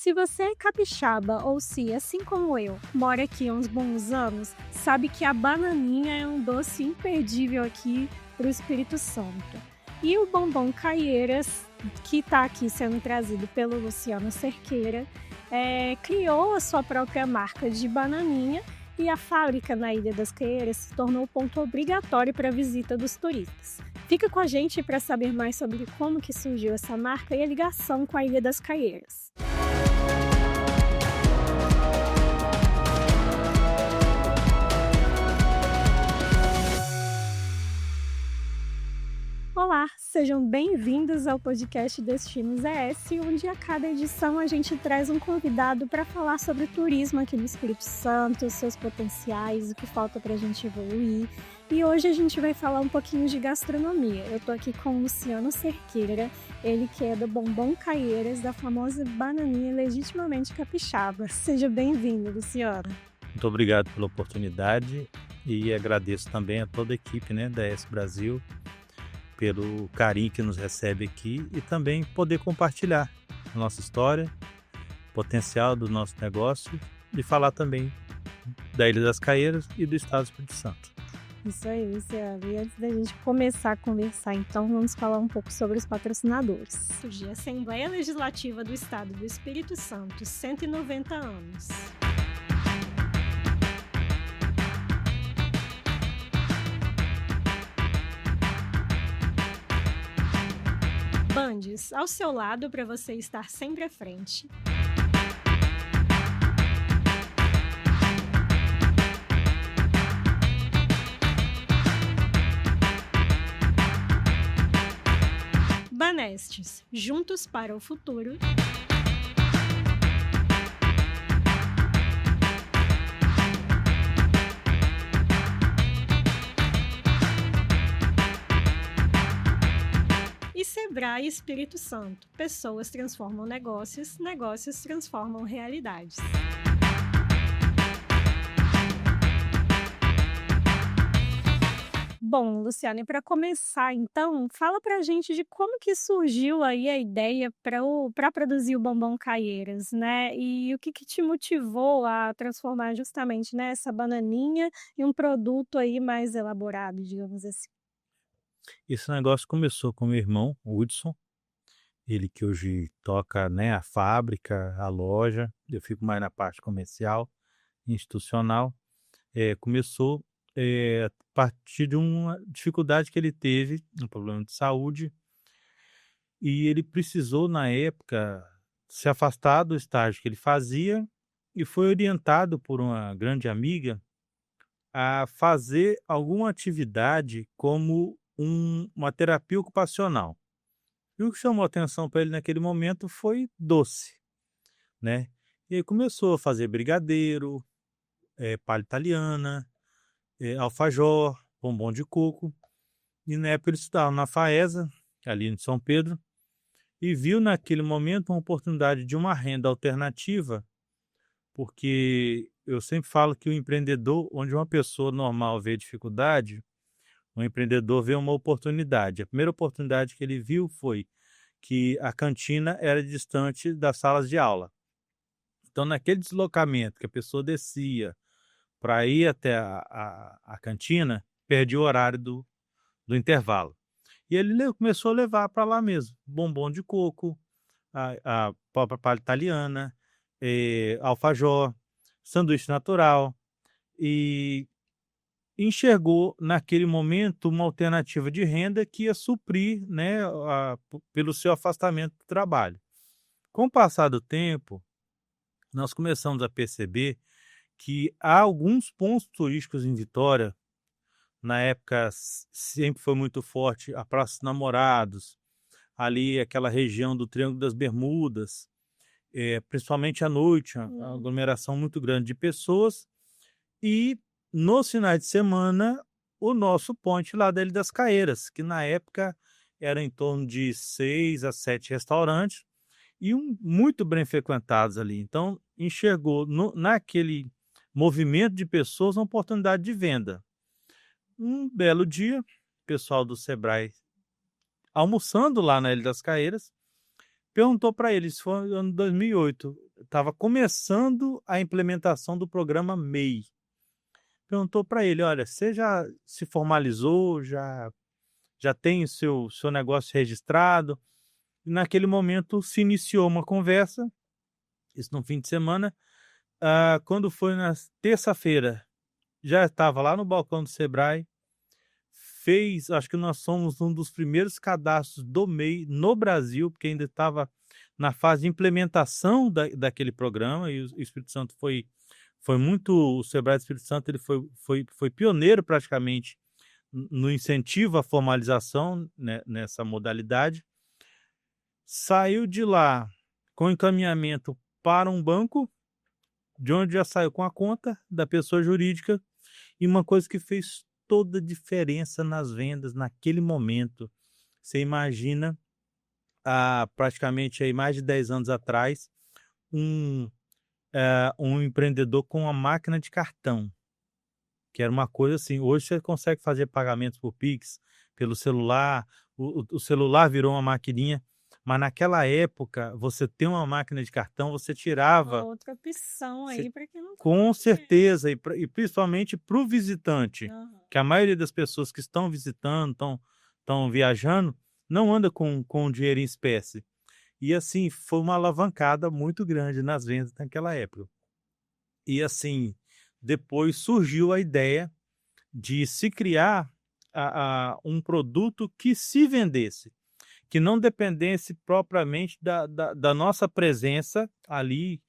Se você é capixaba ou se, assim como eu, mora aqui há uns bons anos, sabe que a bananinha é um doce imperdível aqui para o Espírito Santo. E o bombom Caieiras, que está aqui sendo trazido pelo Luciano Cerqueira, criou a sua própria marca de bananinha e a fábrica na Ilha das Caieiras se tornou ponto obrigatório para a visita dos turistas. Fica com a gente para saber mais sobre como que surgiu essa marca e a ligação com a Ilha das Caieiras. Olá, sejam bem-vindos ao podcast Destinos ES, onde a cada edição a gente traz um convidado para falar sobre turismo aqui no Espírito Santo, seus potenciais, o que falta para a gente evoluir. E hoje a gente vai falar um pouquinho de gastronomia. Eu tô aqui com o Luciano Cerqueira, ele que é do Bombom Caieiras, da famosa bananinha legitimamente capixaba. Seja bem-vindo, Luciano. Muito obrigado pela oportunidade e agradeço também a toda a equipe, da ES Brasil pelo carinho que nos recebe aqui e também poder compartilhar a nossa história, o potencial do nosso negócio e falar também da Ilha das Caieiras e do Estado do Espírito Santo. Isso aí, Luciano. E antes da gente começar a conversar, então, vamos falar um pouco sobre os patrocinadores. Surgiu a Assembleia Legislativa do Estado do Espírito Santo, 190 anos. Bandes, ao seu lado para você estar sempre à frente. Banestes, juntos para o futuro. E Sebrae Espírito Santo. Pessoas transformam negócios, negócios transformam realidades. Bom, Luciane, para começar, então, fala pra gente de como que surgiu aí a ideia para produzir o Bombom Caieiras, né? E o que te motivou a transformar justamente, né, essa bananinha em um produto aí mais elaborado, digamos assim. Esse negócio começou com meu irmão, o Hudson, ele que hoje toca, a fábrica, a loja, eu fico mais na parte comercial, institucional. Começou a partir de uma dificuldade que ele teve, um problema de saúde, e ele precisou, na época, se afastar do estágio que ele fazia e foi orientado por uma grande amiga a fazer alguma atividade como uma terapia ocupacional. E o que chamou a atenção para ele naquele momento foi doce, né? E aí começou a fazer brigadeiro, palha italiana, alfajor, bombom de coco. E na época ele estudava na FAESA, ali em São Pedro, e viu naquele momento uma oportunidade de uma renda alternativa, porque eu sempre falo que o empreendedor, onde uma pessoa normal vê dificuldade, o empreendedor vê uma oportunidade. A primeira oportunidade que ele viu foi que a cantina era distante das salas de aula. Então, naquele deslocamento que a pessoa descia para ir até a cantina, perdia o horário do intervalo. E ele começou a levar para lá mesmo, bombom de coco, a própria palha italiana, alfajor, sanduíche natural, e enxergou naquele momento uma alternativa de renda que ia suprir, pelo seu afastamento do trabalho. Com o passar do tempo, nós começamos a perceber que há alguns pontos turísticos em Vitória, na época sempre foi muito forte a Praça dos Namorados, ali aquela região do Triângulo das Bermudas, principalmente à noite, uma aglomeração muito grande de pessoas, e nos finais de semana, o nosso ponte lá da Ilha das Caieiras, que na época era em torno de 6 a 7 restaurantes, e muito bem frequentados ali. Então, enxergou naquele movimento de pessoas uma oportunidade de venda. Um belo dia, o pessoal do Sebrae, almoçando lá na Ilha das Caieiras, perguntou para eles, foi no ano 2008, estava começando a implementação do programa MEI. Perguntou para ele: "Olha, você já se formalizou, já tem o seu negócio registrado?" E naquele momento se iniciou uma conversa, isso no fim de semana. Quando foi na terça-feira, já estava lá no balcão do Sebrae, acho que nós somos um dos primeiros cadastros do MEI no Brasil, porque ainda estava na fase de implementação daquele programa, e o Espírito Santo foi muito, o Sebrae do Espírito Santo ele foi pioneiro praticamente no incentivo à formalização, né, nessa modalidade. Saiu de lá com encaminhamento para um banco, de onde já saiu com a conta da pessoa jurídica, e uma coisa que fez toda a diferença nas vendas naquele momento. Você imagina, há praticamente aí mais de 10 anos atrás, um, um empreendedor com uma máquina de cartão, que era uma coisa assim. Hoje você consegue fazer pagamentos por Pix, pelo celular, o celular virou uma maquininha, mas naquela época, você ter uma máquina de cartão, você Uma tirava. outra opção Você aí para quem não tem Com dinheiro. certeza, e principalmente para o visitante, Aham. que a maioria das pessoas que estão visitando, estão viajando, não anda com dinheiro em espécie. E assim, foi uma alavancada muito grande nas vendas naquela época. E assim, depois surgiu a ideia de se criar um produto que se vendesse, que não dependesse propriamente da nossa presença ali,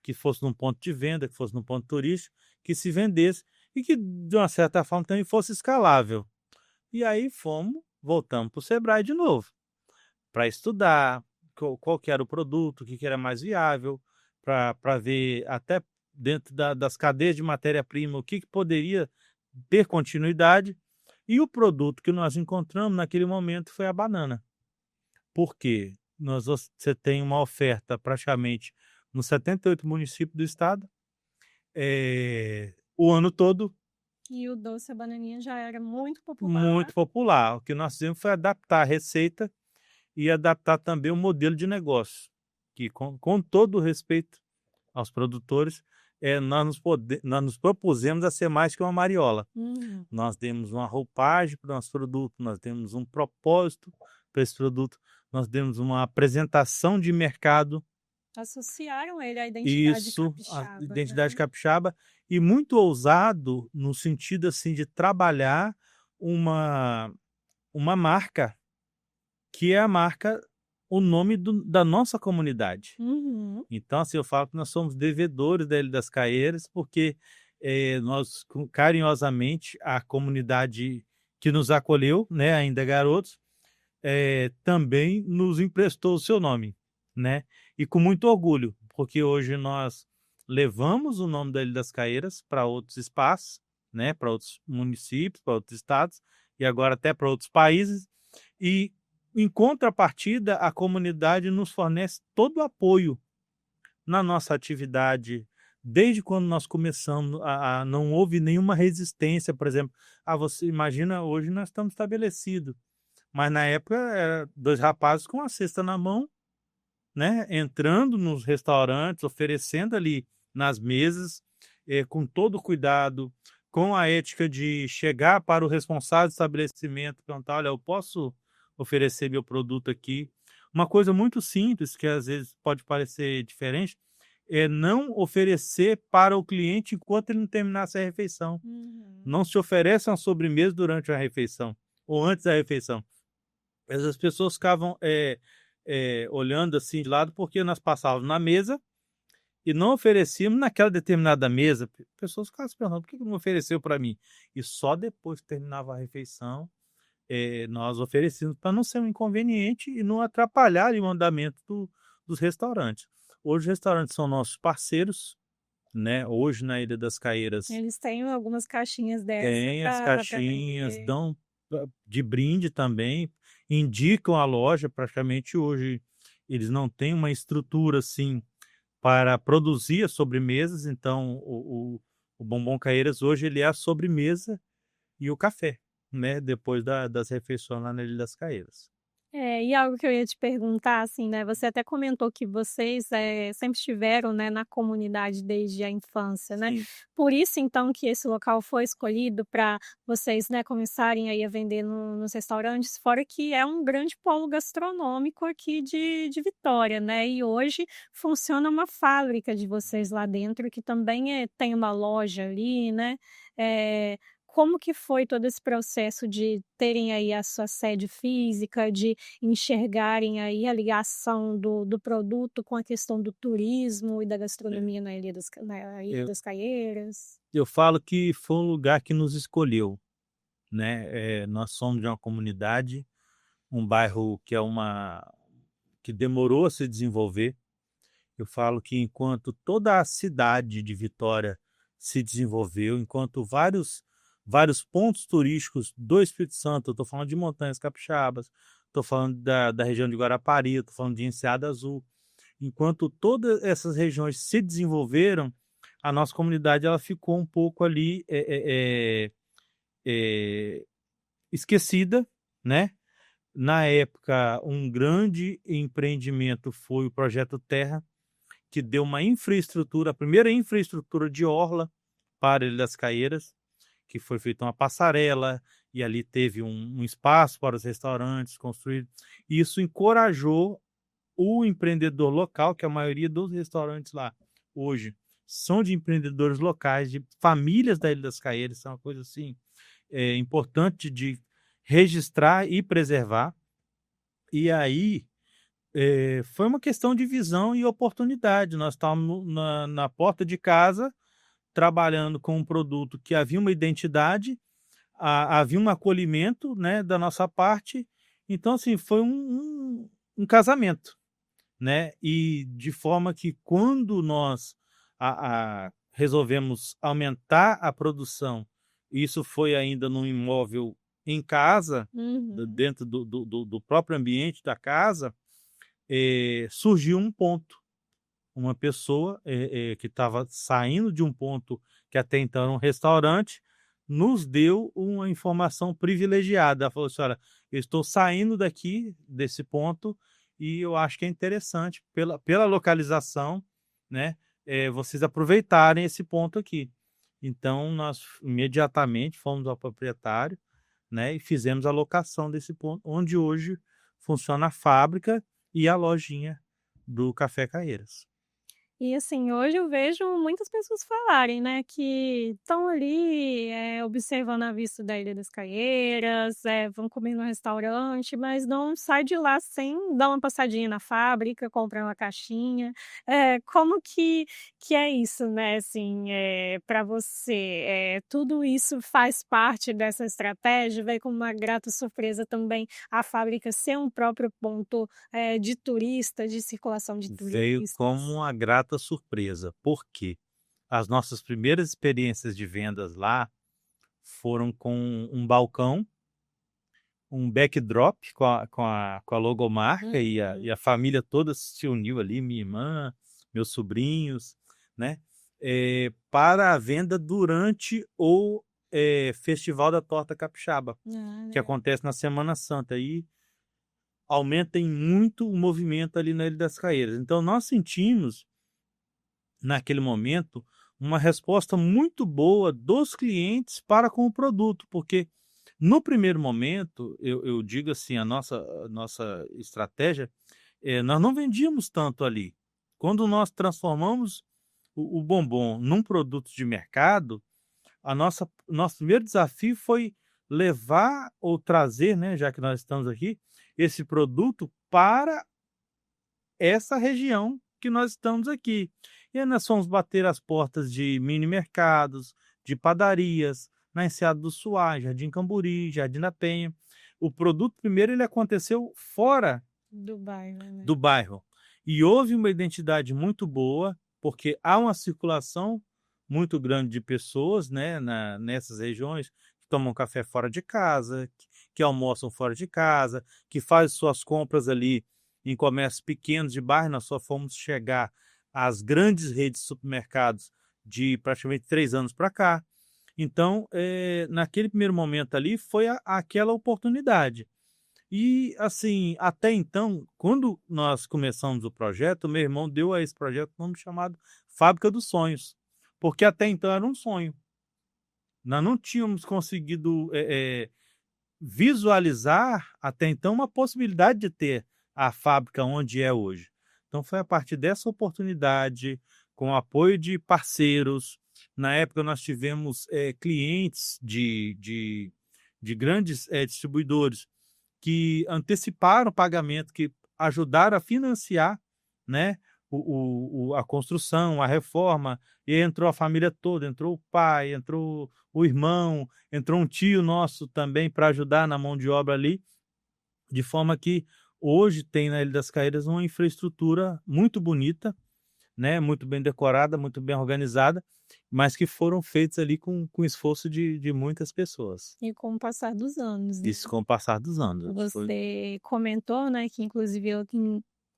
que fosse num ponto de venda, que fosse num ponto turístico, que se vendesse e que, de uma certa forma, também fosse escalável. E aí voltamos para o Sebrae de novo, para estudar qual que era o produto, o que era mais viável, para ver até dentro das cadeias de matéria-prima o que poderia ter continuidade. E o produto que nós encontramos naquele momento foi a banana. Por quê? Você tem uma oferta praticamente nos 78 municípios do estado, o ano todo, E o doce à bananinha já era muito popular. muito popular. O que nós fizemos foi adaptar a receita e adaptar também o modelo de negócio, que com todo o respeito aos produtores, nós nos propusemos a ser mais que uma mariola. Uhum. Nós demos uma roupagem para o nosso produto, nós demos um propósito para esse produto, nós demos uma apresentação de mercado. Associaram ele à identidade Isso, a capixaba, identidade né. capixaba, e muito ousado no sentido, assim, de trabalhar uma marca, que é a marca, o nome da nossa comunidade. Uhum. Então, assim, eu falo que nós somos devedores da Ilha das Caeiras, porque, nós carinhosamente, a comunidade que nos acolheu, né, ainda garotos, também nos emprestou o seu nome, né, e com muito orgulho, porque hoje nós levamos o nome da Ilha das Caeiras para outros espaços, né, para outros municípios, para outros estados e agora até para outros países, e em contrapartida a comunidade nos fornece todo o apoio na nossa atividade. Desde quando nós começamos, não houve nenhuma resistência, por exemplo. Você imagina, hoje nós estamos estabelecidos, mas na época era 2 rapazes com a cesta na mão, né, entrando nos restaurantes, oferecendo ali nas mesas, com todo o cuidado, com a ética de chegar para o responsável do estabelecimento e perguntar: "Olha, eu posso oferecer meu produto aqui?". Uma coisa muito simples, que às vezes pode parecer diferente, é não oferecer para o cliente enquanto ele não terminasse a refeição. Uhum. Não se oferece uma sobremesa durante a refeição ou antes da refeição. As pessoas ficavam, olhando assim de lado, porque nós passávamos na mesa e não oferecíamos naquela determinada mesa. Pessoas ficavam se perguntando: "Por que não ofereceu para mim?". E só depois que terminava a refeição, nós oferecíamos, para não ser um inconveniente e não atrapalhar ali o andamento dos restaurantes. Hoje os restaurantes são nossos parceiros, né, hoje na Ilha das Caeiras Eles têm algumas caixinhas dessa tem as para caixinhas, vender. dão de brinde também, indicam a loja. Praticamente hoje eles não têm uma estrutura, assim, para produzir as sobremesas, então o Bombom Caeiras hoje ele é a sobremesa e o café, né, depois das refeições lá na Ilha das Caeiras. E algo que eu ia te perguntar, assim, né, você até comentou que vocês, sempre estiveram, né, na comunidade desde a infância, né. Sim. Por isso, então, que esse local foi escolhido para vocês, né, começarem aí a vender nos restaurantes, fora que é um grande polo gastronômico aqui de Vitória, né, e hoje funciona uma fábrica de vocês lá dentro que também, tem uma loja ali, né. Eh Como que foi todo esse processo de terem aí a sua sede física, de enxergarem aí a ligação do produto com a questão do turismo e da É, gastronomia na Ilha eu das Caieiras? eu falo que foi um lugar que nos escolheu, né, nós somos de uma comunidade, um bairro que demorou a se desenvolver. Eu falo que enquanto toda a cidade de Vitória se desenvolveu, enquanto vários pontos turísticos do Espírito Santo, eu estou falando de Montanhas Capixabas, estou falando da região de Guarapari, estou falando de Enseada Azul, enquanto todas essas regiões se desenvolveram, a nossa comunidade ela ficou um pouco ali eh, esquecida, né? Na época, um grande empreendimento foi o Projeto Terra, que deu uma infraestrutura, a primeira infraestrutura de orla para a Ilha das Caieiras, que foi feita uma passarela, e ali teve um espaço para os restaurantes construídos. Isso encorajou o empreendedor local, que a maioria dos restaurantes lá hoje são de empreendedores locais, de famílias da Ilha das Caieiras, isso é uma coisa assim importante de registrar e preservar. E aí foi uma questão de visão e oportunidade. Nós estávamos na porta de casa, trabalhando com um produto que havia uma identidade, havia um acolhimento, né, da nossa parte. Então, assim, foi um casamento, né? E de forma que quando nós resolvemos aumentar a produção, isso foi ainda num imóvel em casa, Uhum. dentro do próprio ambiente da casa, surgiu um ponto, uma pessoa que estava saindo de um ponto que até então era um restaurante, nos deu uma informação privilegiada. Ela falou assim: olha, eu estou saindo daqui, desse ponto, e eu acho que é interessante, pela localização, né, vocês aproveitarem esse ponto aqui. Então, nós imediatamente fomos ao proprietário, né, e fizemos a locação desse ponto, onde hoje funciona a fábrica e a lojinha do Café Caeiras. E assim, hoje eu vejo muitas pessoas falarem, né, que estão ali, observando a vista da Ilha das Caieiras, vão comer no restaurante, mas não sai de lá sem dar uma passadinha na fábrica, comprar uma caixinha. Como que é isso, né, assim, pra você? Tudo isso faz parte dessa estratégia? Veio como uma grata surpresa também a fábrica ser um próprio ponto, de turista, de circulação de Veio como turistas? uma grata surpresa, porque as nossas primeiras experiências de vendas lá foram com um balcão, um backdrop com a logomarca, e a Uhum. família toda se uniu ali, minha irmã, meus sobrinhos, né, para a venda durante o Festival da Torta Capixaba, Ah, que legal. acontece na Semana Santa. Aí aumenta em muito o movimento ali na Ilha das Caieiras. Então nós sentimos, naquele momento, uma resposta muito boa dos clientes para com o produto, porque no primeiro momento, eu digo assim, a nossa estratégia, nós não vendíamos tanto ali. Quando nós transformamos o bombom num produto de mercado, nosso primeiro desafio foi levar ou trazer, né, já que nós estamos aqui, esse produto para essa região que nós estamos aqui. E aí nós fomos bater as portas de mini mercados, de padarias, na Enseada do Suá, Jardim Camburi, Jardim da Penha. O produto primeiro ele aconteceu fora Do bairro, né. do bairro, e houve uma identidade muito boa, porque há uma circulação muito grande de pessoas, né, nessas regiões, que tomam café fora de casa, que almoçam fora de casa, que fazem suas compras ali em comércios pequenos de bairro. Nós só fomos chegar às grandes redes de supermercados de praticamente 3 anos para cá. Então, naquele primeiro momento ali foi aquela oportunidade. E, assim, até então, quando nós começamos o projeto, meu irmão deu a esse projeto um nome chamado Fábrica dos Sonhos, porque até então era um sonho. Nós não tínhamos conseguido, visualizar até então uma possibilidade de ter a fábrica onde é hoje. Então foi a partir dessa oportunidade, com o apoio de parceiros. Na época nós tivemos, clientes de grandes, distribuidores que anteciparam o pagamento, que ajudaram a financiar, né, a construção, a reforma, e entrou a família toda, entrou o pai, entrou o irmão, entrou um tio nosso também para ajudar na mão de obra ali, de forma que hoje tem na Ilha das Caíras uma infraestrutura muito bonita, né, muito bem decorada, muito bem organizada, mas que foram feitos ali com esforço de muitas pessoas. E com o passar dos anos, né? Isso com o passar dos anos. Foi Você comentou, né, que inclusive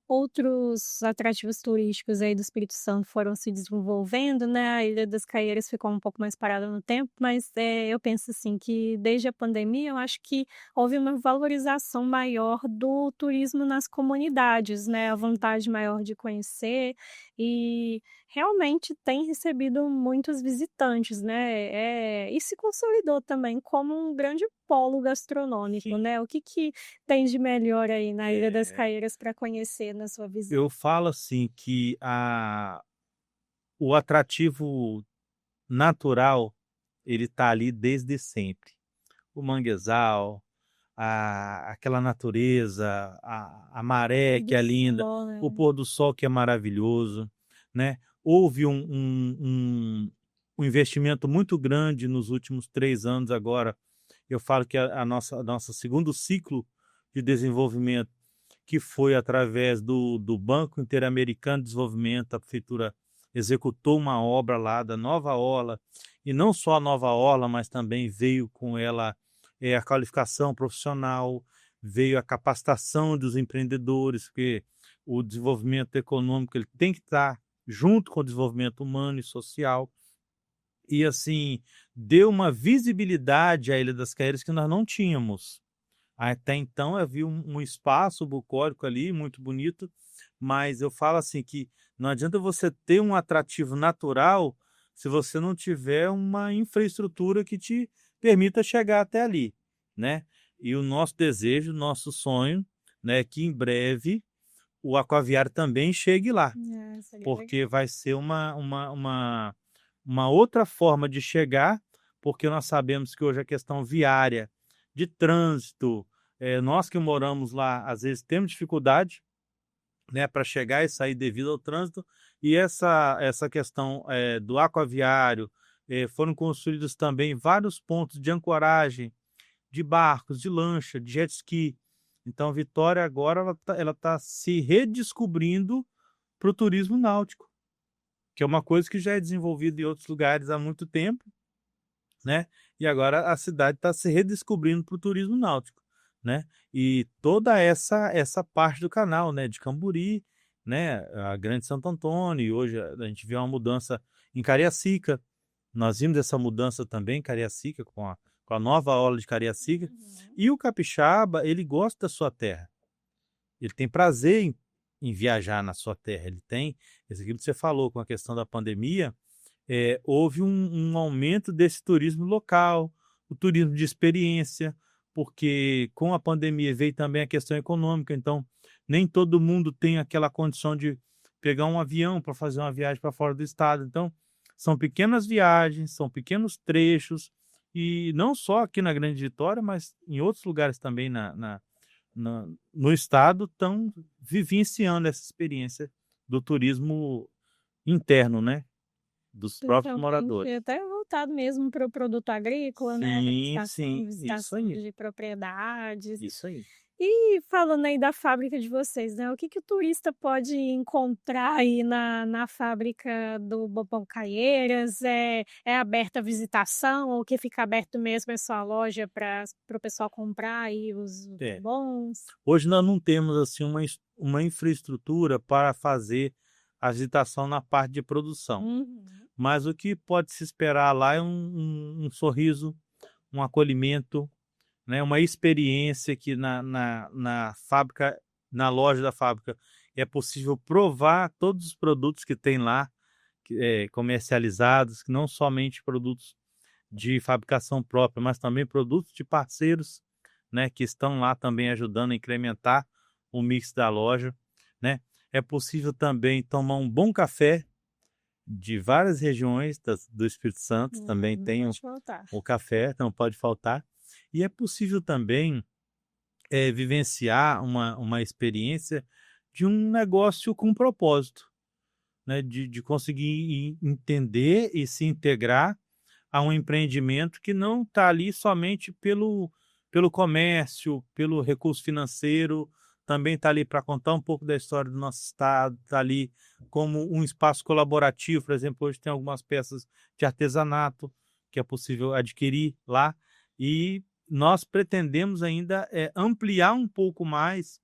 outros atrativos turísticos aí do Espírito Santo foram se desenvolvendo, né, a Ilha das Caieiras ficou um pouco mais parada no tempo, mas, eu penso assim que desde a pandemia eu acho que houve uma valorização maior do turismo nas comunidades, né, a vontade maior de conhecer e realmente tem recebido muitos visitantes, né, e se consolidou também como um grande polo gastronômico, sim. né. O que tem de melhor aí na Ilha das É, Caieiras para conhecer na sua visão? eu falo assim que o atrativo natural, ele tá ali desde sempre. O manguezal, aquela natureza, a maré que Do é linda, sol, o né. pôr do sol que é maravilhoso, né. Houve um investimento muito grande nos últimos 3 anos agora, eu falo que a nossa segundo ciclo de desenvolvimento, que foi através do Banco Interamericano de Desenvolvimento, a prefeitura executou uma obra lá da nova orla, e não só a nova orla, mas também veio com ela, a qualificação profissional, veio a capacitação dos empreendedores, porque o desenvolvimento econômico ele tem que estar junto com o desenvolvimento humano e social. E assim, deu uma visibilidade à Ilha das Caíras que nós não tínhamos. Até então havia um espaço bucólico ali muito bonito, mas eu falo assim que não adianta você ter um atrativo natural se você não tiver uma infraestrutura que te permita chegar até ali, né. E o nosso desejo, nosso sonho, né, é que em breve o aquaviário também chegue lá, Ah, seria porque legal. vai ser uma outra forma de chegar, porque nós sabemos que hoje a questão viária, de trânsito, nós que moramos lá, às vezes temos dificuldade, né, para chegar e sair devido ao trânsito, e essa questão, do aquaviário, foram construídos também vários pontos de ancoragem, de barcos, de lancha, de jet ski. Então Vitória agora ela tá se redescobrindo para o turismo náutico, que é uma coisa que já é desenvolvida em outros lugares há muito tempo, né, e agora a cidade está se redescobrindo para o turismo náutico, né. E toda essa parte do canal, né, de Camburi, né, a Grande Santo Antônio, e hoje a gente vê uma mudança em Cariacica. Nós vimos essa mudança também em Cariacica com a nova orla de Cariacica. Uhum. E o capixaba, ele gosta da sua terra, ele tem prazer em viajar na sua terra, ele tem isso aquilo que você falou com a questão da pandemia, houve um aumento desse turismo local, o turismo de experiência, porque com a pandemia veio também a questão econômica, então nem todo mundo tem aquela condição de pegar um avião para fazer uma viagem para fora do estado. Então, são pequenas viagens, são pequenos trechos, e não só aqui na Grande Vitória, mas em outros lugares também no estado estão vivenciando essa experiência do turismo interno, né? Dos próprios Totalmente, moradores. até voltado mesmo para o produto agrícola, né, Sim, sim, isso visitação aí, de propriedades. isso aí. E falando aí da fábrica de vocês, né, o que que o turista pode encontrar aí na fábrica do Bobão Caieiras? É aberta a visitação ou o que fica aberto mesmo é só a loja para o pessoal comprar aí os É. bombons? Hoje nós não temos, assim, uma infraestrutura para fazer a visitação na parte de produção, Uhum. mas o que pode se esperar lá é um sorriso, um acolhimento, né, uma experiência que na fábrica, na loja da fábrica, é possível provar todos os produtos que tem lá, comercializados, que não somente produtos de fabricação própria, mas também produtos de parceiros, né, que estão lá também ajudando a incrementar o mix da loja, né. É possível também tomar um bom café de várias regiões do Espírito Santo, também Não tem pode faltar. o café, não pode faltar. E é possível também vivenciar uma experiência de um negócio com propósito, né, de conseguir entender e se integrar a um empreendimento que não está ali somente pelo comércio, pelo recurso financeiro, também está ali para contar um pouco da história do nosso estado, está ali como um espaço colaborativo. Por exemplo, hoje tem algumas peças de artesanato que é possível adquirir lá, e nós pretendemos ainda ampliar um pouco mais,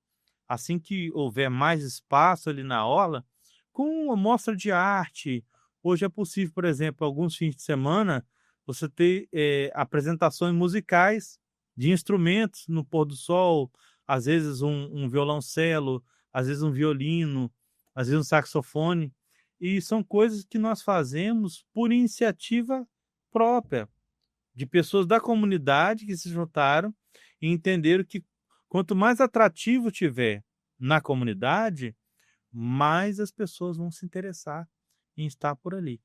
assim que houver mais espaço ali na orla, com uma mostra de arte. Hoje é possível, por exemplo, alguns fins de semana, você ter apresentações musicais de instrumentos no pôr do sol, às vezes um violoncelo, às vezes um violino, às vezes um saxofone, e são coisas que nós fazemos por iniciativa própria, de pessoas da comunidade que se juntaram e entenderam que quanto mais atrativo tiver na comunidade, mais as pessoas vão se interessar em estar por ali,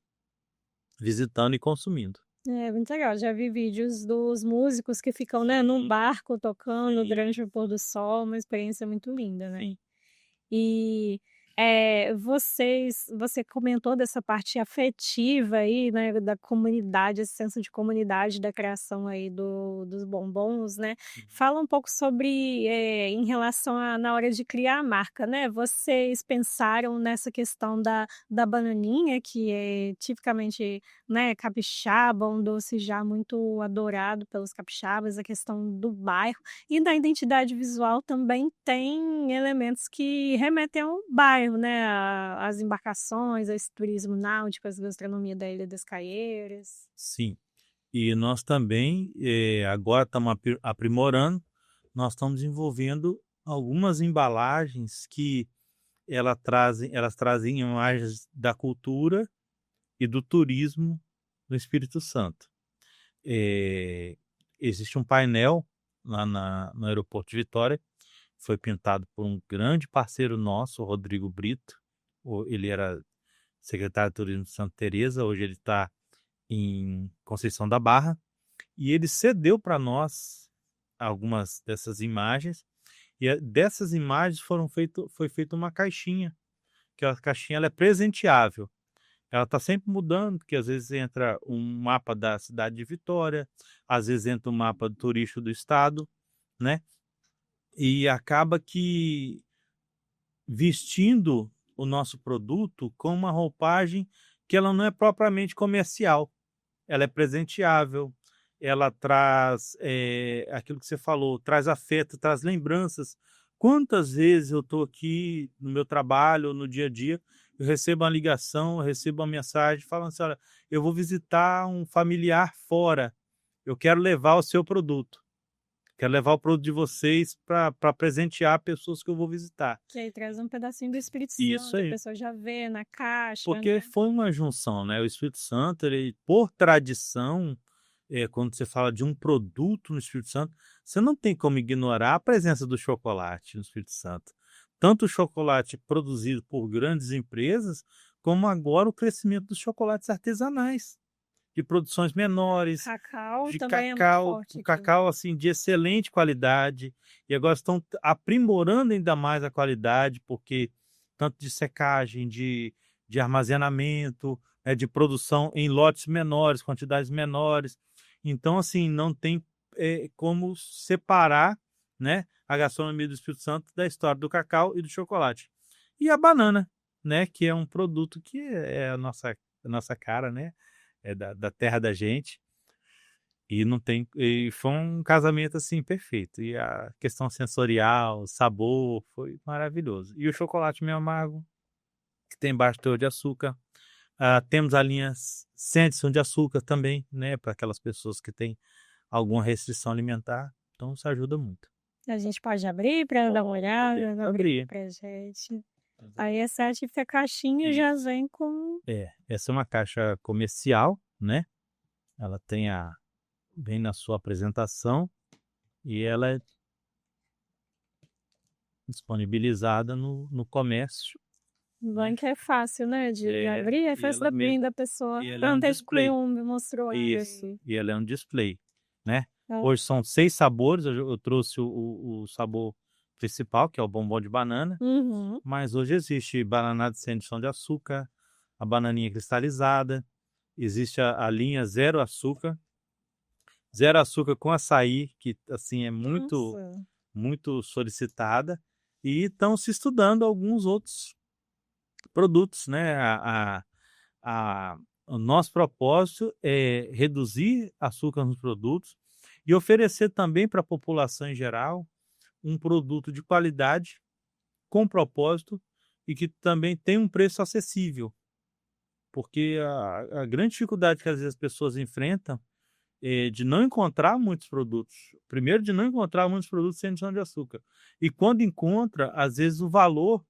visitando e consumindo. É muito legal, já vi vídeos dos músicos que ficam, né, num barco tocando Sim. durante o pôr do sol, uma experiência muito linda, né. Sim. E, você comentou dessa parte afetiva aí, né, da comunidade, esse senso de comunidade da criação aí dos bombons, né. Fala um pouco sobre, em relação a na hora de criar a marca, né, vocês pensaram nessa questão da bananinha, que é tipicamente, né, capixaba, um doce já muito adorado pelos capixabas, a questão do bairro, e da identidade visual também tem elementos que remetem ao bairro, né, a as embarcações, a esse turismo náutico, as gastronomia da Ilha das Caieiras. Sim. E nós também, agora estamos aprimorando, nós estamos desenvolvendo algumas embalagens que elas trazem imagens da cultura e do turismo do Espírito Santo. Existe um painel lá no aeroporto de Vitória, foi pintado por um grande parceiro nosso, o Rodrigo Brito. Ele era secretário de Turismo de Santa Teresa, hoje ele está em Conceição da Barra, e ele cedeu para nós algumas dessas imagens, e dessas imagens foi feita uma caixinha, que a caixinha ela é presenteável. Ela está sempre mudando, porque às vezes entra um mapa da cidade de Vitória, às vezes entra um mapa turístico do estado, né? E acaba que vestindo o nosso produto com uma roupagem que ela não é propriamente comercial, ela é presenteável, ela traz aquilo que você falou, traz afeto, traz lembranças. Quantas vezes eu estou aqui no meu trabalho, no dia a dia, eu recebo uma ligação, eu recebo uma mensagem falando assim: olha, eu vou visitar um familiar fora, eu quero levar o seu produto. Quero levar o produto de vocês para presentear pessoas que eu vou visitar. Que aí traz um pedacinho do Espírito Isso Santo, a aí. pessoa já vê na caixa, Porque né. foi uma junção, né, o Espírito Santo, ele por tradição, quando você fala de um produto no Espírito Santo, você não tem como ignorar a presença do chocolate no Espírito Santo. Tanto o chocolate produzido por grandes empresas, como agora o crescimento dos chocolates artesanais, de produções menores, Cacau de também é muito cacau, forte o aqui. cacau, assim, de excelente qualidade, e agora estão aprimorando ainda mais a qualidade, porque tanto de secagem, de armazenamento, de produção em lotes menores, quantidades menores. Então, assim, não tem, como separar, né, a gastronomia do Espírito Santo da história do cacau e do chocolate. E a banana, né, que é um produto que é a nossa cara, né, é da terra da gente, e não tem, e foi um casamento, assim, perfeito. E a questão sensorial, sabor, foi maravilhoso. E o chocolate meio amargo, que tem baixo teor de açúcar. Temos a linha sem adição de açúcar também, né, para aquelas pessoas que têm alguma restrição alimentar. então isso ajuda muito. A gente pode abrir para dar uma olhada, Podemos abrir abrir. pra gente. Aí essa típica caixinha já Isso. vem com Essa é uma caixa comercial, né, ela vem na sua apresentação e ela é disponibilizada no comércio. o banco é fácil, né, de abrir, é E fácil ela abrir da pessoa. e ela é um Ontem excluí display. me mostrou Isso, aí. e ela é um display, né. Ah, Hoje são 6 sabores, eu trouxe o sabor principal, que é o bombom de banana, uhum. mas hoje existe bananada sem adição de açúcar, a bananinha cristalizada, existe a linha zero açúcar com açaí, que, assim, é muito, Nossa, muito solicitada, e estão se estudando alguns outros produtos, né. A o nosso propósito é reduzir açúcar nos produtos e oferecer também para a população em geral um produto de qualidade, com propósito e que também tem um preço acessível, porque a grande dificuldade que às vezes as pessoas enfrentam é de não encontrar muitos produtos. Primeiro, de não encontrar muitos produtos sem adição de açúcar. E quando encontra, às vezes o valor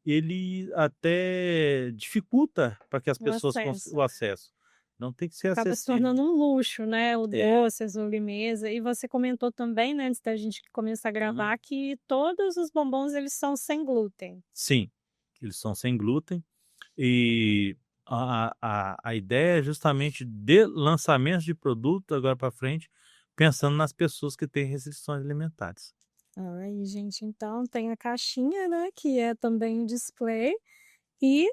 ele até dificulta para que as o pessoas acesso. o acesso. Não, tem que ser Acaba se acessível. tornando um luxo, né, o É. doce, a sobremesa. E você comentou também, né, antes da gente começar a Uhum. gravar, que todos os bombons eles são sem glúten. Sim, eles são sem glúten e a ideia é justamente de lançamentos de produto agora para frente, pensando nas pessoas que têm restrições alimentares. Ai, gente, então tem a caixinha, né, que é também um display, e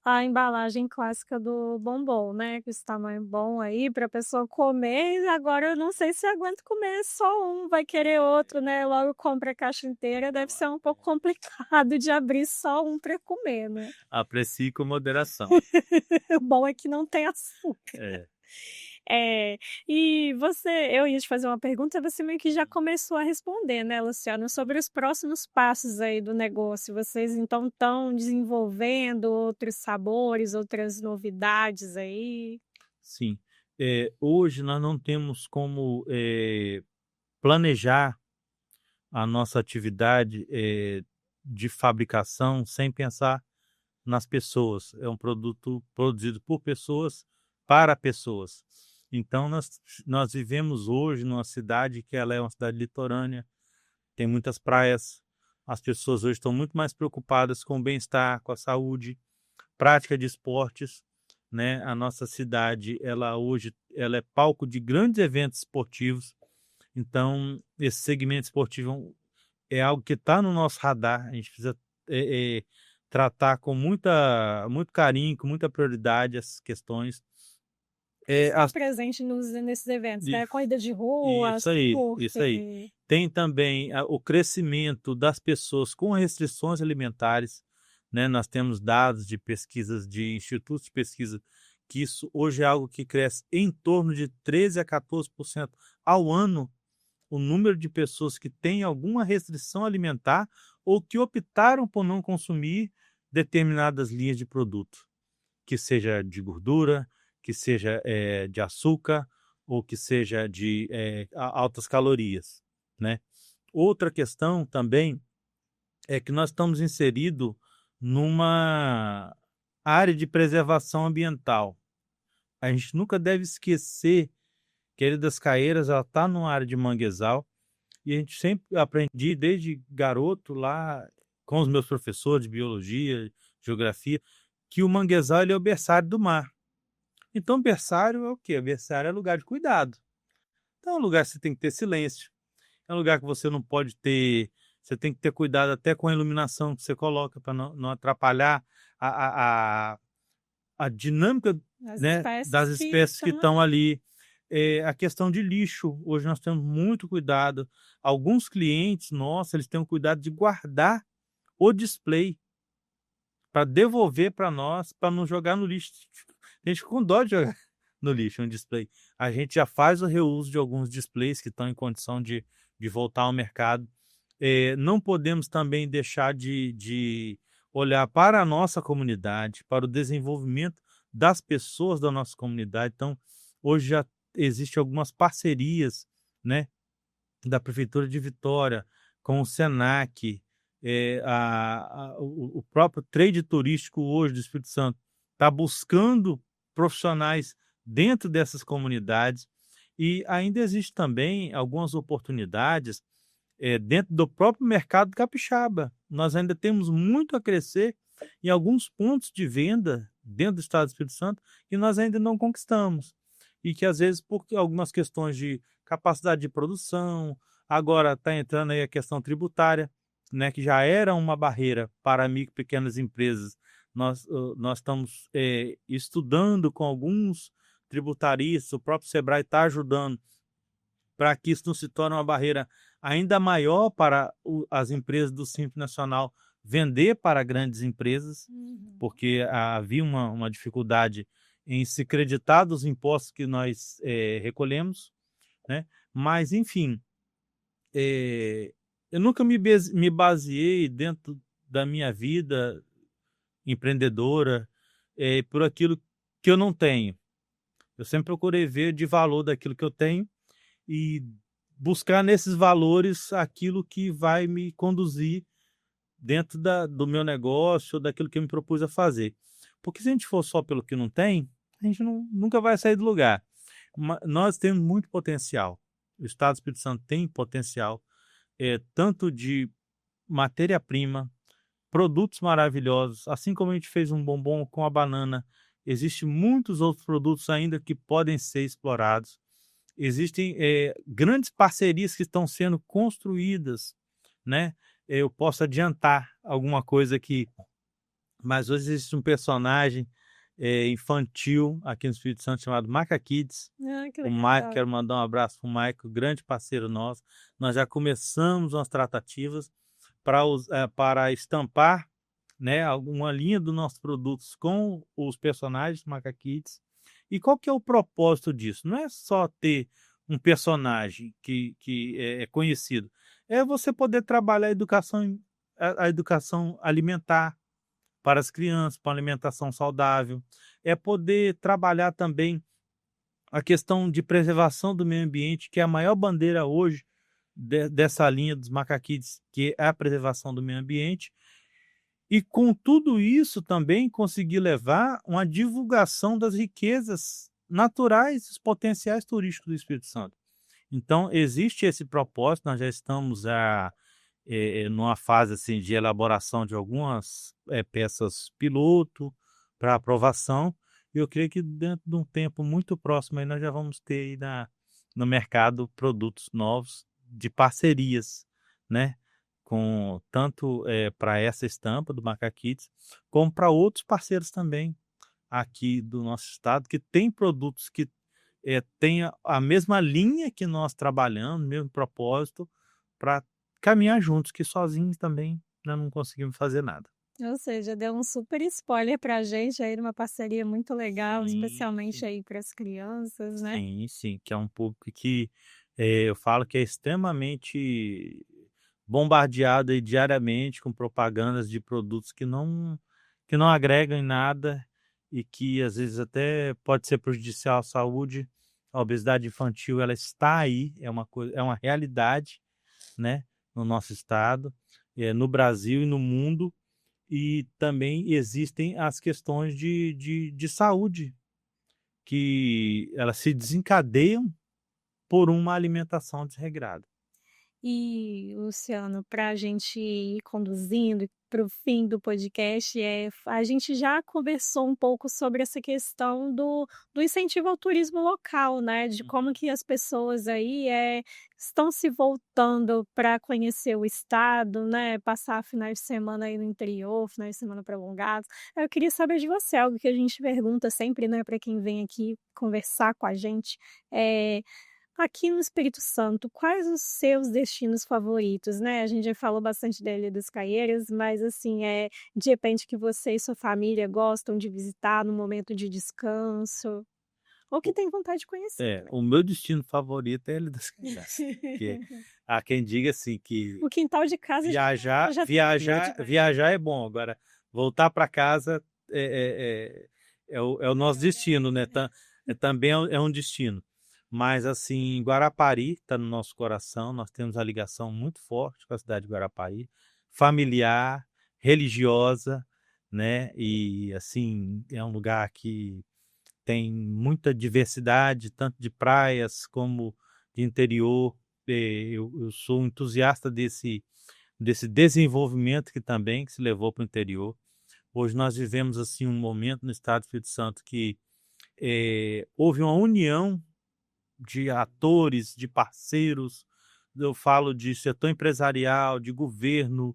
a embalagem clássica do bombom, né, com esse tamanho bom aí para a pessoa comer, e agora eu não sei se aguento comer só um, vai querer outro, né, logo compra a caixa inteira, deve ser um pouco complicado de abrir só um para comer, né. Aprecie com moderação. O bom é que não tem açúcar. É. É, e eu ia te fazer uma pergunta, você meio que já começou a responder, né, Luciano, sobre os próximos passos aí do negócio. Vocês então estão desenvolvendo outros sabores, outras novidades aí? Sim. Hoje nós não temos como, planejar a nossa atividade, de fabricação sem pensar nas pessoas. É um produto produzido por pessoas, para pessoas. Então nós vivemos hoje numa cidade que ela é uma cidade litorânea, tem muitas praias, as pessoas hoje estão muito mais preocupadas com o bem-estar, com a saúde, prática de esportes, né. A nossa cidade, ela hoje ela é palco de grandes eventos esportivos, então esse segmento esportivo é algo que está no nosso radar, a gente precisa, tratar com muito carinho, com muita prioridade essas questões. Estar As presente nesses eventos, i né, corrida de rua, surf. isso aí. Tem também o crescimento das pessoas com restrições alimentares, né, nós temos dados de pesquisas de institutos de pesquisa que isso hoje é algo que cresce em torno de 13 a 14% ao ano, o número de pessoas que têm alguma restrição alimentar ou que optaram por não consumir determinadas linhas de produto, que seja de gordura, que seja, de açúcar ou que seja de, altas calorias, né. Outra questão também é que nós estamos inserido numa área de preservação ambiental. A gente nunca deve esquecer que a Ilha das Caeiras ela está numa área de manguezal, e a gente sempre aprendi desde garoto lá com os meus professores de biologia, geografia, que o manguezal ele é o berçário do mar. Então berçário é o quê? Berçário é lugar de cuidado. Então é um lugar que você tem que ter silêncio, é um lugar que você tem que ter cuidado até com a iluminação que você coloca para não atrapalhar a a a dinâmica, As né, espécies das que espécies que estão estão ali. ali. A questão de lixo, hoje nós temos muito cuidado. Alguns clientes nossos, eles têm o cuidado de guardar o display para devolver para nós, para não jogar no lixo. A gente fica com dó de jogar no lixo um display. A gente já faz o reuso de alguns displays que estão em condição de voltar ao mercado. Não podemos também deixar de olhar para a nossa comunidade, para o desenvolvimento das pessoas da nossa comunidade. Então, hoje já existem algumas parcerias, né, da Prefeitura de Vitória, com o Senac, o próprio trade turístico hoje do Espírito Santo está buscando profissionais dentro dessas comunidades, e ainda existe também algumas oportunidades dentro do próprio mercado capixaba. Nós ainda temos muito a crescer em alguns pontos de venda dentro do estado do Espírito Santo que nós ainda não conquistamos. E que às vezes por algumas questões de capacidade de produção, agora está entrando aí a questão tributária, né, que já era uma barreira para micro e pequenas empresas. Nós estamos estudando com alguns tributaristas, o próprio Sebrae está ajudando para que isso não se torne uma barreira ainda maior para as empresas do Simples Nacional vender para grandes empresas, porque havia uma dificuldade em se creditar dos impostos que nós recolhemos, né? Mas, enfim, eu nunca me baseei dentro da minha vida empreendedora por aquilo que eu não tenho. Eu sempre procurei ver de valor daquilo que eu tenho e buscar nesses valores aquilo que vai me conduzir dentro do meu negócio, daquilo que eu me propus a fazer. Porque se a gente for só pelo que não tem, a gente nunca vai sair do lugar. Nós temos muito potencial. O Estado do Espírito Santo tem potencial, tanto de matéria-prima, produtos maravilhosos, assim como a gente fez um bombom com a banana, existem muitos outros produtos ainda que podem ser explorados. Existem grandes parcerias que estão sendo construídas, né? Eu posso adiantar alguma coisa aqui, mas hoje existe um personagem infantil aqui no Espírito Santo chamado Maca Kids. Que O legal. Maico, quero mandar um abraço para o Maico, grande parceiro nosso. Nós já começamos umas tratativas para estampar, né, alguma linha dos nossos produtos com os personagens do Maca Kids. E qual que é o propósito disso? Não é só ter um personagem que é conhecido, é você poder trabalhar a educação alimentar para as crianças, para alimentação saudável, é poder trabalhar também a questão de preservação do meio ambiente, que é a maior bandeira hoje dessa linha dos Maca Kids, que é a preservação do meio ambiente. E com tudo isso também conseguir levar uma divulgação das riquezas naturais, dos potenciais turísticos do Espírito Santo. Então, existe esse propósito, nós já estamos numa fase assim, de elaboração de algumas peças piloto para aprovação, e eu creio que dentro de um tempo muito próximo aí nós já vamos ter aí no mercado produtos novos de parcerias, né? Com tanto para essa estampa do Maca Kids, como para outros parceiros também aqui do nosso estado, que tem produtos que têm a mesma linha que nós trabalhamos, mesmo propósito, para caminhar juntos, que sozinhos também nós não conseguimos fazer nada. Ou seja, deu um super spoiler pra gente aí, numa parceria muito legal, especialmente Sim, aí para as crianças, né? sim, que é um público que eu falo que é extremamente bombardeado aí diariamente com propagandas de produtos que não agregam em nada e que às vezes até pode ser prejudicial à saúde. A obesidade infantil, ela está aí, é uma realidade, né, no nosso estado, no Brasil e no mundo, e também existem as questões de saúde, que elas se desencadeiam por uma alimentação desregrada. E, Luciano, para a gente ir conduzindo para o fim do podcast, a gente já conversou um pouco sobre essa questão do incentivo ao turismo local, né? De como que as pessoas aí estão se voltando para conhecer o estado, né? Passar finais de semana aí no interior, finais de semana prolongados. Eu queria saber de você, algo que a gente pergunta sempre, né, para quem vem aqui conversar com a gente. Aqui no Espírito Santo, quais os seus destinos favoritos, né? A gente já falou bastante da Ilha dos Caieiras, mas assim, de repente que você e sua família gostam de visitar no momento de descanso, ou que tem vontade de conhecer também. O meu destino favorito é a Ilha das Caieiras, porque há quem diga assim que O quintal de casa já viajar é bom, agora voltar para casa é o nosso destino, né? Também é um destino. Mas, assim, Guarapari está no nosso coração, nós temos uma ligação muito forte com a cidade de Guarapari, familiar, religiosa, né? E, assim, é um lugar que tem muita diversidade, tanto de praias como de interior. Eu sou um entusiasta desse desenvolvimento que se levou para o interior. Hoje nós vivemos assim um momento no estado do Espírito Santo que houve uma união de atores, de parceiros, eu falo de setor empresarial, de governo,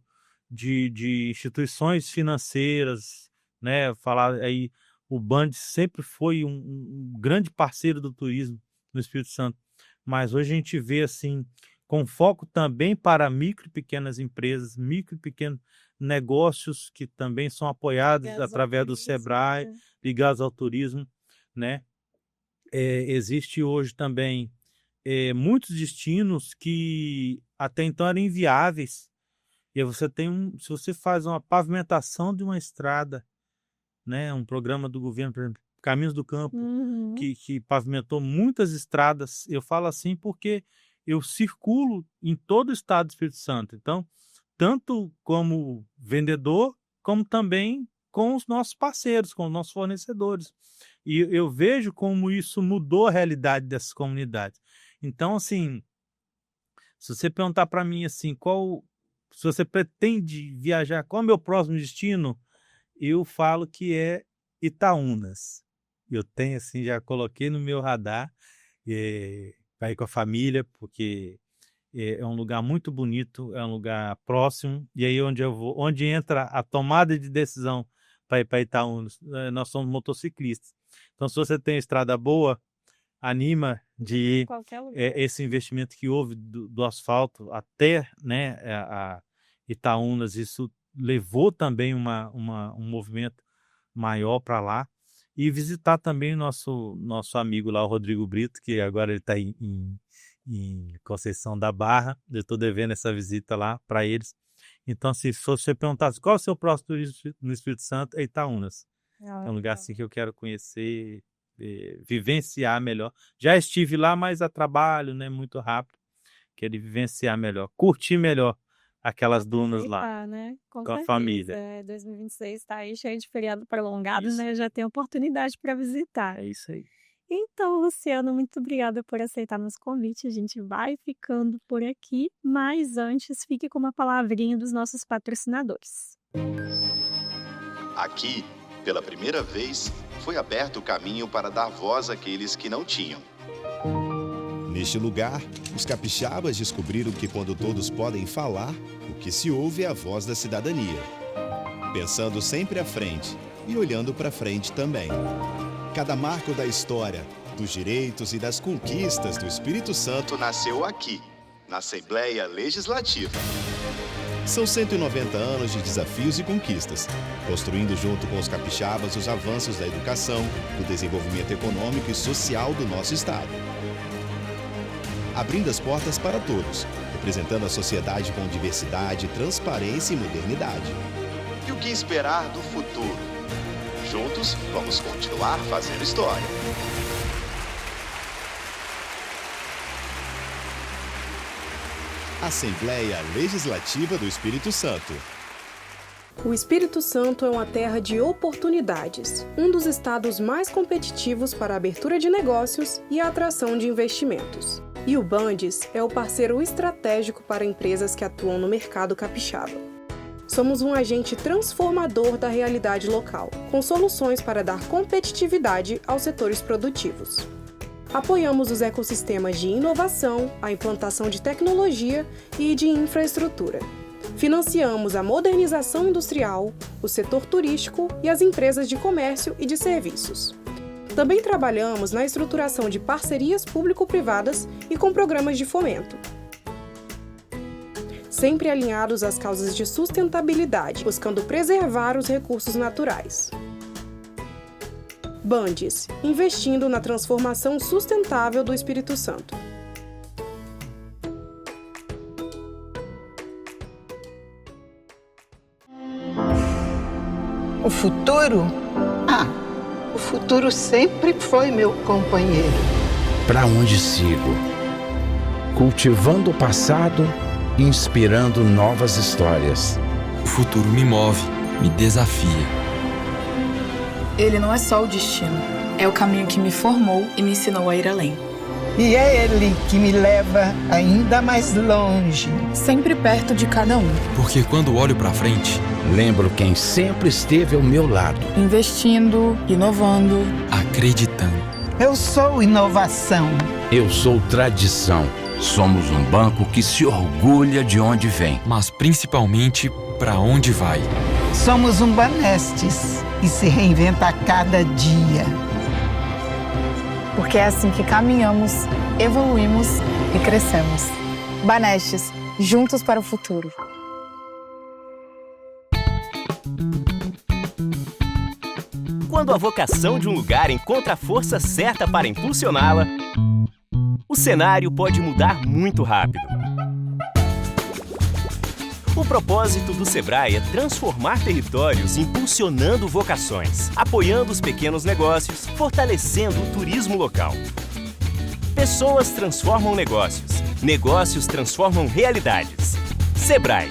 de instituições financeiras, né? Falar aí, o Band sempre foi um grande parceiro do turismo no Espírito Santo, mas hoje a gente vê assim, com foco também para micro e pequenas empresas, micro e pequenos negócios que também são apoiados Ligados ao através do turismo, Sebrae, né? ligados ao turismo, né? Existe hoje também muitos destinos que até então eram inviáveis. E aí você se você faz uma pavimentação de uma estrada, né, um programa do governo, por exemplo, Caminhos do Campo, Uhum. que pavimentou muitas estradas. Eu falo assim porque eu circulo em todo o estado do Espírito Santo. Então, tanto como vendedor, como também com os nossos parceiros, com os nossos fornecedores. E eu vejo como isso mudou a realidade dessas comunidades. Então, assim, se você perguntar para mim assim, se você pretende viajar, qual é o meu próximo destino? Eu falo que é Itaúnas. Eu tenho assim, já coloquei no meu radar, para ir com a família, porque é um lugar muito bonito, é um lugar próximo, e aí onde eu vou, onde entra a tomada de decisão para ir para Itaúnas, nós somos motociclistas. Então, se você tem estrada boa, anima de ir, Qualquer lugar. esse investimento que houve do asfalto até, né, a Itaúnas, isso levou também um movimento maior para lá, e visitar também nosso amigo lá, o Rodrigo Brito, que agora ele está em Conceição da Barra. Eu estou devendo essa visita lá para eles. Então, se você perguntasse qual é o seu próximo turismo no Espírito Santo, é Itaúnas. É um lugar assim que eu quero conhecer, vivenciar melhor. Já estive lá, mas a trabalho, né, muito rápido. Quero vivenciar melhor, curtir melhor aquelas dunas lá Aproveitar, né? Com com a certeza. família. 2026 está aí cheio de feriado prolongado, Isso. né? Já tem oportunidade para visitar. É isso aí. Então, Luciano, muito obrigada por aceitar nosso convite. A gente vai ficando por aqui, mas antes fique com uma palavrinha dos nossos patrocinadores. Aqui, pela primeira vez, foi aberto o caminho para dar voz àqueles que não tinham. Neste lugar, os capixabas descobriram que quando todos podem falar, o que se ouve é a voz da cidadania. Pensando sempre à frente e olhando para frente também. Cada marco da história, dos direitos e das conquistas do Espírito Santo Nasceu aqui, na Assembleia Legislativa. são 190 anos de desafios e conquistas, construindo junto com os capixabas os avanços da educação, do desenvolvimento econômico e social do nosso estado. Abrindo as portas para todos, representando a sociedade com diversidade, transparência e modernidade. E o que esperar do futuro? Juntos, vamos continuar fazendo história. Assembleia Legislativa do Espírito Santo. O Espírito Santo é uma terra de oportunidades, um dos estados mais competitivos para a abertura de negócios e a atração de investimentos. E o Bandes é o parceiro estratégico para empresas que atuam no mercado capixaba. Somos um agente transformador da realidade local, com soluções para dar competitividade aos setores produtivos. Apoiamos os ecossistemas de inovação, a implantação de tecnologia e de infraestrutura. Financiamos a modernização industrial, o setor turístico e as empresas de comércio e de serviços. Também trabalhamos na estruturação de parcerias público-privadas e com programas de fomento. Sempre alinhados às causas de sustentabilidade, buscando preservar os recursos naturais. Bandes, investindo na transformação sustentável do Espírito Santo. O futuro? O futuro sempre foi meu companheiro. para onde sigo. Cultivando o passado, inspirando novas histórias. O futuro me move, me desafia. Ele não é só o destino, é o caminho que me formou e me ensinou a ir além. E é ele que me leva ainda mais longe. Sempre perto de cada um. Porque quando olho pra frente, lembro quem sempre esteve ao meu lado. Investindo, inovando, acreditando. Eu sou inovação. Eu sou tradição. Somos um banco que se orgulha de onde vem. Mas principalmente pra onde vai. Somos um Banestes e se reinventa a cada dia. Porque é assim que caminhamos, evoluímos e crescemos. Banestes, juntos para o futuro. Quando a vocação de um lugar encontra a força certa para impulsioná-la, o cenário pode mudar muito rápido. O propósito do Sebrae é transformar territórios impulsionando vocações, apoiando os pequenos negócios, fortalecendo o turismo local. Pessoas transformam negócios, negócios transformam realidades. Sebrae.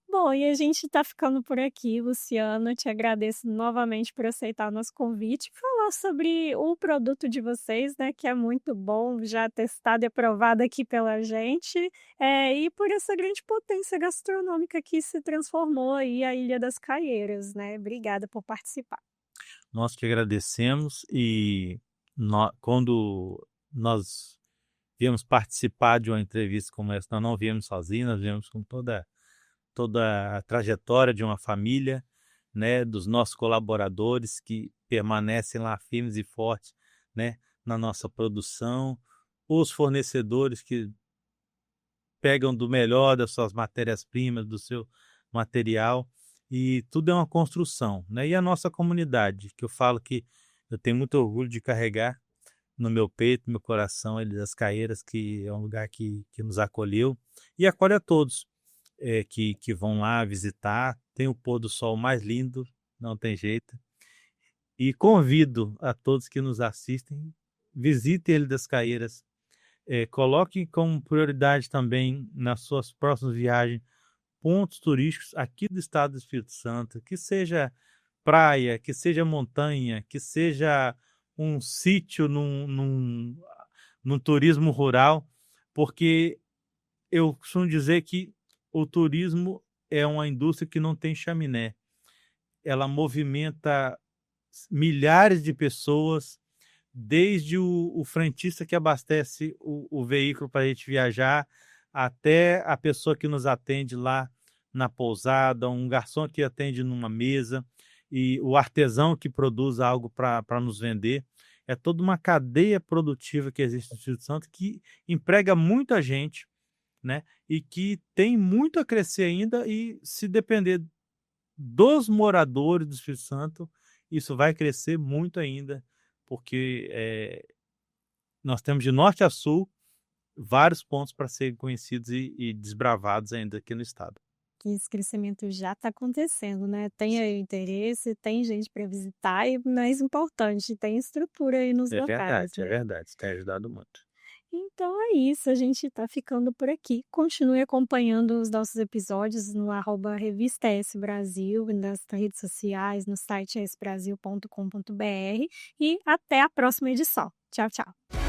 Bom, e a gente está ficando por aqui, Luciano. Eu te agradeço novamente por aceitar o nosso convite e falar sobre o produto de vocês, né, que é muito bom, já testado e aprovado aqui pela gente, e por essa grande potência gastronômica que se transformou aí a Ilha das Caieiras, né? Obrigada por participar. Nós te agradecemos e quando nós viemos participar de uma entrevista como essa, nós não viemos sozinhos, nós viemos com toda a trajetória de uma família, né, dos nossos colaboradores que permanecem lá firmes e fortes, né, na nossa produção, os fornecedores que pegam do melhor das suas matérias-primas, do seu material, e tudo é uma construção, né? E a nossa comunidade, que eu falo que eu tenho muito orgulho de carregar no meu peito, no meu coração, Ilha das Caieiras, que é um lugar que nos acolheu e acolhe a todos. Que vão lá visitar, tem o pôr do sol mais lindo, não tem jeito, e convido a todos que nos assistem, visitem Ilha das Caieiras, coloquem como prioridade também nas suas próximas viagens, pontos turísticos aqui do estado do Espírito Santo, que seja praia, que seja montanha, que seja um sítio num turismo rural, porque eu costumo dizer que o turismo é uma indústria que não tem chaminé. Ela movimenta milhares de pessoas, desde o frentista que abastece o veículo para a gente viajar, até a pessoa que nos atende lá na pousada, um garçom que atende numa mesa, e o artesão que produz algo para nos vender. É toda uma cadeia produtiva que existe no Espírito Santo que emprega muita gente, né? E que tem muito a crescer ainda, e se depender dos moradores do Espírito Santo, isso vai crescer muito ainda, porque nós temos de norte a sul vários pontos para serem conhecidos e desbravados ainda aqui no estado. Esse crescimento já está acontecendo, né? Tem aí interesse, tem gente para visitar e, mais importante, tem estrutura aí nos locais. É verdade, isso tem ajudado muito. Então é isso, a gente está ficando por aqui. Continue acompanhando os nossos episódios no @Revista S Brasil, nas redes sociais, no site esbrasil.com.br, e até a próxima edição. Tchau, tchau.